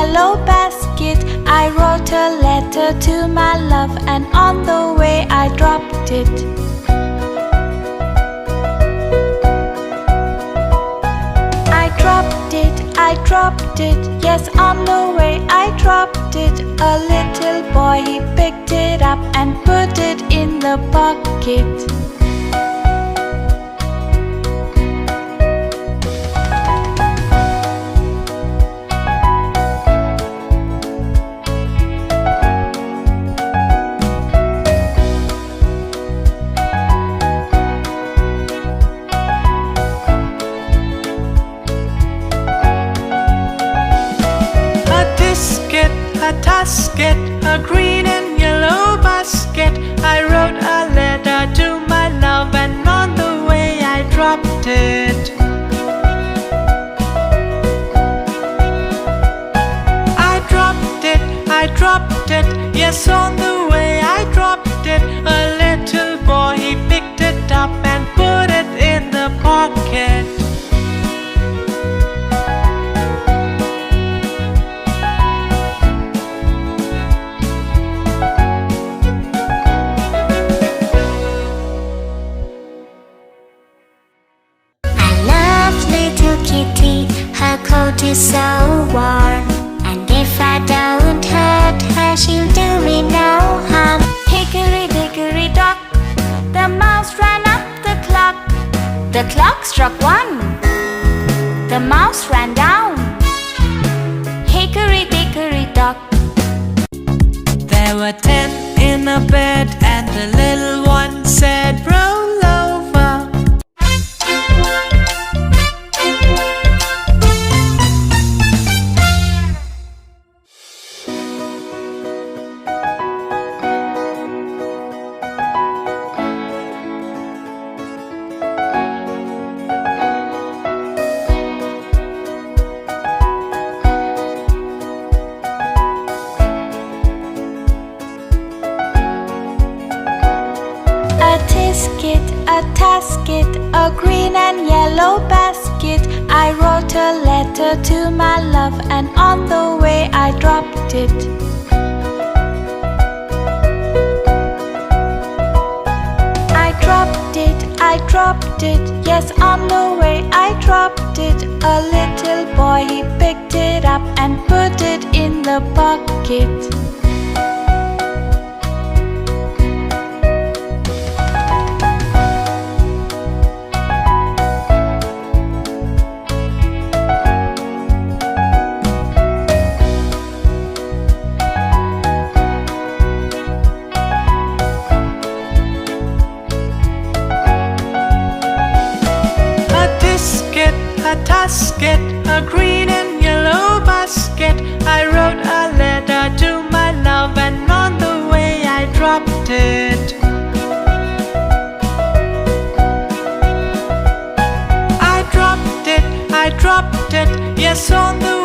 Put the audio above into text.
yellow basket, I wrote a letter to my love, and on the way I dropped it. I dropped it, yes, on the way I dropped it. A little boy, he picked it up and put it in the pocket. A tasket, a green and yellow basket, I wrote a letter to my love, and on the way I dropped it. I dropped it, yes, on the way I dropped it. A little boy, he picked it up and put it in the pocket. Her coat is so warm, and if I don't hurt her, she'll do me no harm. Hickory dickory dock, the mouse ran up the clock. The clock struck 1, the mouse ran down. Hickory dickory dock. There were 10 in a bed, and the little one said, roll over. A tasket, a green and yellow basket, I wrote a letter to my love, and on the way I dropped it. I dropped it, yes, on the way I dropped it. A little boy, he picked it up and put it in the pocket. A tasket, a green and yellow basket, I wrote a letter to my love, and on the way I dropped it. I dropped it, yes, on the